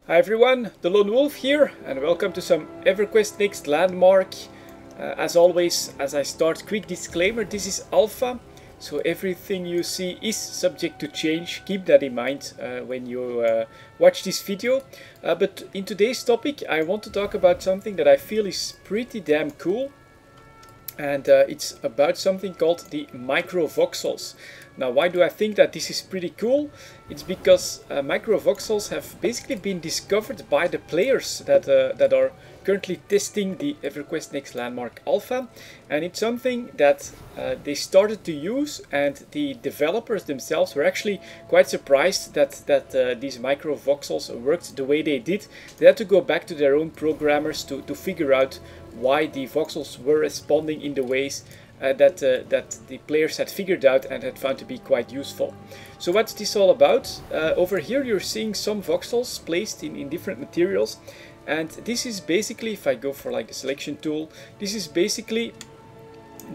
Hi everyone, the Lone Wolf here, and welcome to some Everquest Next Landmark. As always, as I start, quick disclaimer, this is alpha, so everything you see is subject to change. Keep that in mind when you watch this video. But in today's topic, I want to talk about something that I feel is pretty damn cool. And it's about something called the Microvoxels. Now, why do I think that this is pretty cool? It's because Microvoxels have basically been discovered by the players that are currently testing the Everquest Next Landmark Alpha, and it's something that they started to use, and the developers themselves were actually quite surprised that these Microvoxels worked the way they did. They had to go back to their own programmers to figure out why the voxels were responding in the ways that the players had figured out and had found to be quite useful. So what's this all about? Over here you're seeing some voxels placed in different materials, and this is basically, if I go for like the selection tool, this is basically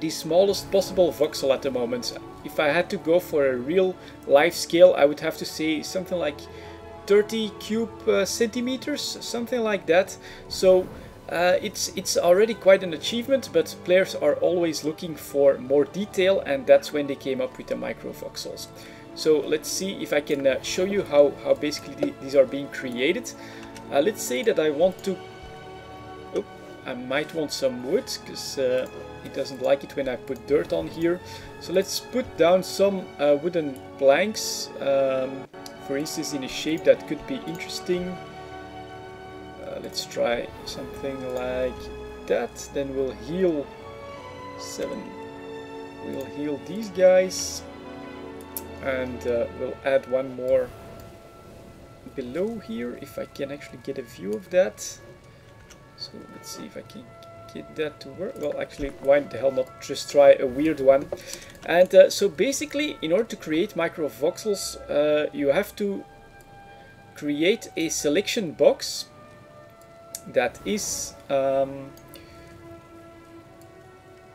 the smallest possible voxel at the moment. If I had to go for a real life scale, I would have to say something like 30 cube centimeters, something like that. So it's already quite an achievement, but players are always looking for more detail, and that's when they came up with the Microvoxels. So let's see if I can show you how basically these are being created. Let's say that I want to... Oh, I might want some wood, because it doesn't like it when I put dirt on here. So let's put down some wooden planks, for instance in a shape that could be interesting. Let's try something like that. Then we'll heal 7. We'll heal these guys, and we'll add one more below here, if I can actually get a view of that. So let's see if I can get that to work. Well, actually, why the hell not just try a weird one? And so basically, in order to create Microvoxels, you have to create a selection box that is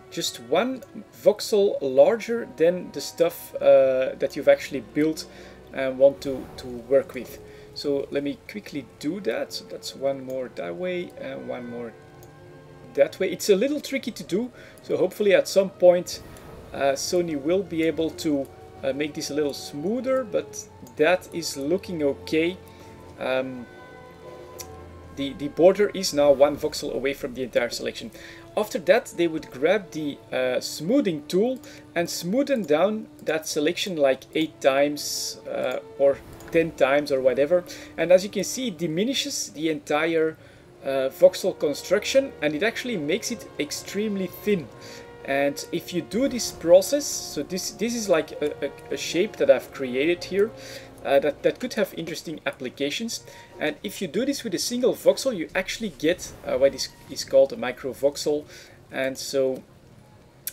just one voxel larger than the stuff that you've actually built and want to work with. So let me quickly do that. So that's one more that way and one more that way. It's a little tricky to do, so hopefully at some point Sony will be able to make this a little smoother, but that is looking okay. The border is now one voxel away from the entire selection. After that, they would grab the smoothing tool and smoothen down that selection like 8 times or 10 times or whatever. And as you can see, it diminishes the entire voxel construction, and it actually makes it extremely thin. And if you do this process, so this is like a shape that I've created here. That could have interesting applications, and if you do this with a single voxel, you actually get what is called a microvoxel. And so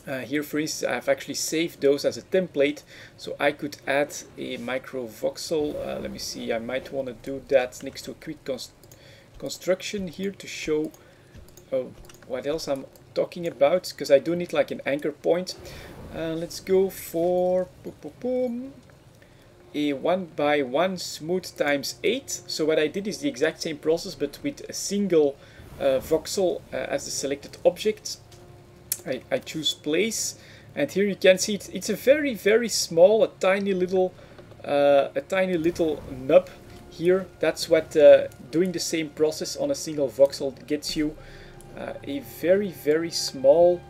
here, for instance, I've actually saved those as a template, so I could add a microvoxel. Let me see, I might want to do that next to a quick construction here to show what else I'm talking about, because I do need like an anchor point. Let's go for a 1x1 smooth times 8. So what I did is the exact same process, but with a single voxel as the selected object. I choose place, and here you can see it's a very small, a tiny little nub here. That's what doing the same process on a single voxel gets you. A very small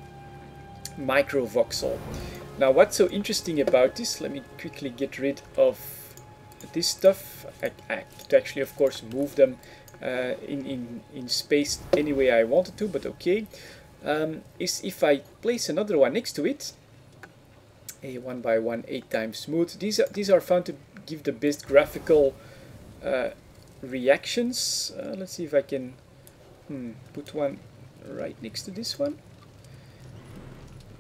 microvoxel. Now, what's so interesting about this, let me quickly get rid of this stuff. I could actually, of course, move them in space any way I wanted to, but okay. Is if I place another one next to it, a 1x1 8 times smooth. These are found to give the best graphical reactions. Let's see if I can put one right next to this one.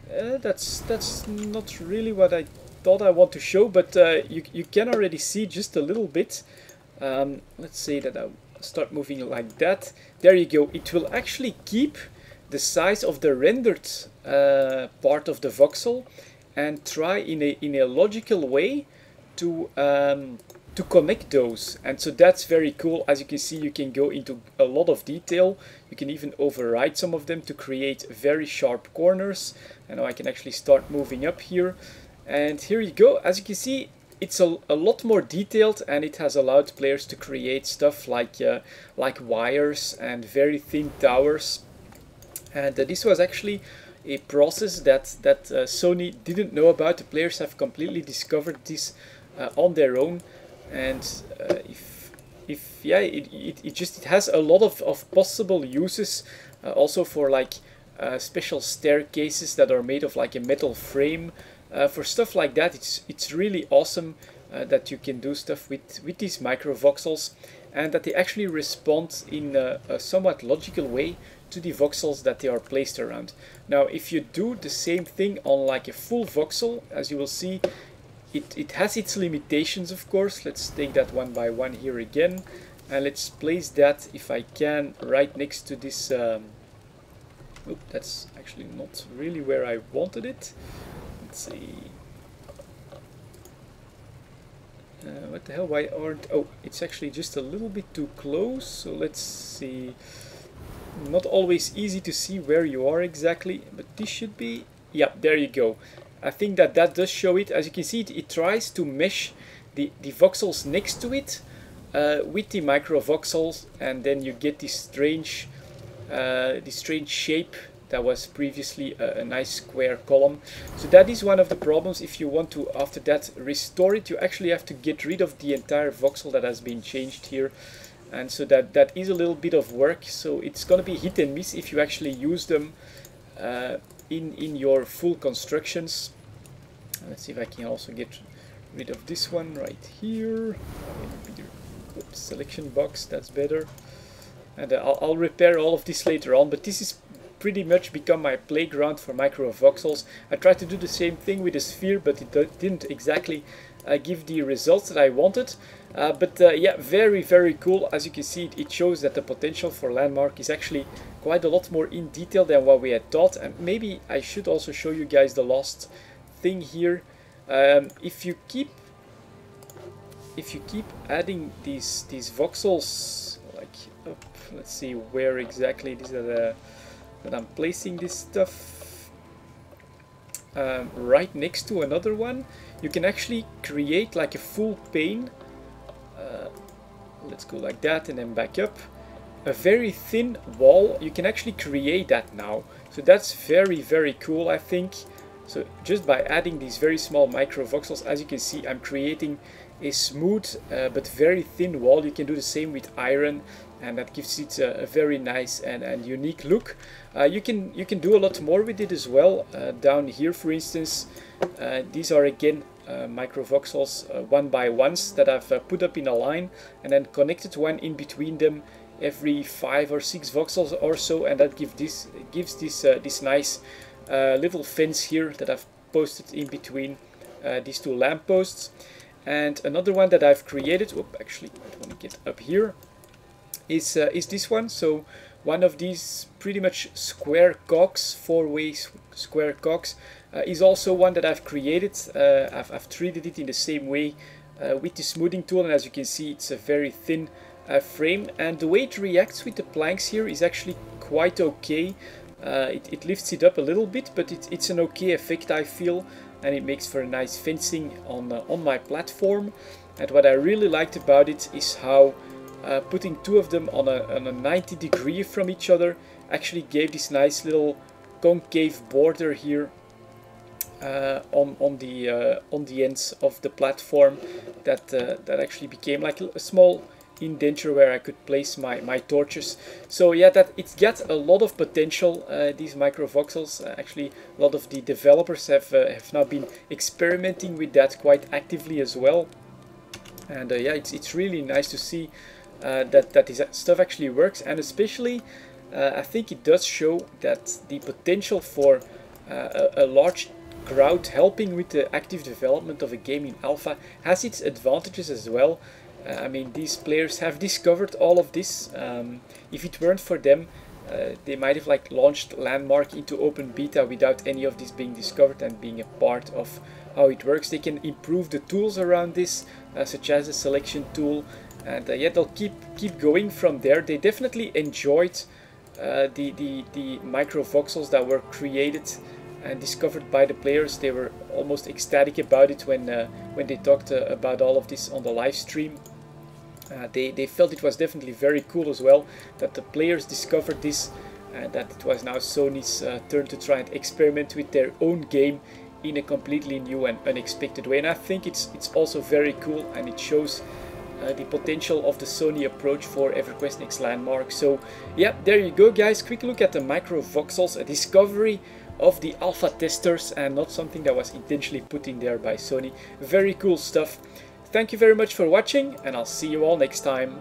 That's not really what I thought I want to show, but you can already see just a little bit. Let's say that I'll start moving like that. There you go. It will actually keep the size of the rendered part of the voxel and try in a logical way to to connect those. And so that's very cool. As you can see, you can go into a lot of detail. You can even override some of them to create very sharp corners. And now I can actually start moving up here. And here you go. As you can see, it's a lot more detailed, and it has allowed players to create stuff like wires and very thin towers. And this was actually a process that Sony didn't know about. The players have completely discovered this on their own. And it has a lot of possible uses, also for like special staircases that are made of like a metal frame. For stuff like that, it's really awesome that you can do stuff with these microvoxels, and that they actually respond in a somewhat logical way to the voxels that they are placed around. Now, if you do the same thing on like a full voxel, as you will see, it has its limitations, of course. Let's take that one by one here again, and let's place that, if I can, right next to this. Oop, that's actually not really where I wanted it. Let's see. What the hell? Why aren't... Oh, it's actually just a little bit too close. So let's see. Not always easy to see where you are exactly, but this should be... Yeah, there you go. I think that does show it. As you can see, it tries to mesh the voxels next to it with the microvoxels, and then you get this strange shape that was previously a nice square column. So that is one of the problems. If you want to, after that, restore it, you actually have to get rid of the entire voxel that has been changed here. And so that is a little bit of work. So it's going to be hit and miss if you actually use them in your full constructions. Let's see if I can also get rid of this one right here. Oops, selection box, that's better. And I'll repair all of this later on, but this is pretty much become my playground for microvoxels. I tried to do the same thing with the sphere, but it didn't exactly give the results that I wanted. Yeah, very cool. As you can see, it shows that the potential for Landmark is actually quite a lot more in detail than what we had thought. And maybe I should also show you guys the last thing here. If you keep adding these voxels like up, let's see where exactly it is that I'm placing this stuff, right next to another one, you can actually create like a full pane. Let's go like that and then back up. A very thin wall, you can actually create that now. So that's very cool, I think. So just by adding these very small microvoxels, as you can see, I'm creating a smooth but very thin wall. You can do the same with iron, and that gives it a very nice and unique look. You can do a lot more with it as well. Down here, for instance, these are again microvoxels 1x1s that I've put up in a line, and then connected one in between them every 5 or 6 voxels or so, and that gives this nice little fence here that I've posted in between these two lampposts. And another one that I've created, actually I want to get up here, is this one. So one of these pretty much square cogs, 4-way square cogs, is also one that I've created. I've treated it in the same way with the smoothing tool, and as you can see, it's a very thin frame, and the way it reacts with the planks here is actually quite okay. It lifts it up a little bit, but it's an okay effect, I feel, and it makes for a nice fencing on my platform. And what I really liked about it is how putting two of them on a 90 degree from each other actually gave this nice little concave border here on the ends of the platform that actually became like a small indenture where I could place my torches. So yeah, it's got a lot of potential, these microvoxels. Actually, a lot of the developers have now been experimenting with that quite actively as well. And yeah, it's really nice to see that this stuff actually works, and especially I think it does show that the potential for a large crowd helping with the active development of a game in alpha has its advantages as well. I mean, these players have discovered all of this. If it weren't for them, they might have like launched Landmark into open beta without any of this being discovered and being a part of how it works. They can improve the tools around this, such as a selection tool, and yeah, they'll keep going from there. They definitely enjoyed the microvoxels that were created and discovered by the players. They were almost ecstatic about it when they talked about all of this on the live stream. They felt it was definitely very cool as well that the players discovered this, and that it was now Sony's turn to try and experiment with their own game in a completely new and unexpected way. And I think it's also very cool, and it shows the potential of the Sony approach for Everquest Next Landmark. So yeah, there you go guys, quick look at the microvoxels, a discovery of the alpha testers and not something that was intentionally put in there by Sony. Very cool stuff. Thank you very much for watching, and I'll see you all next time.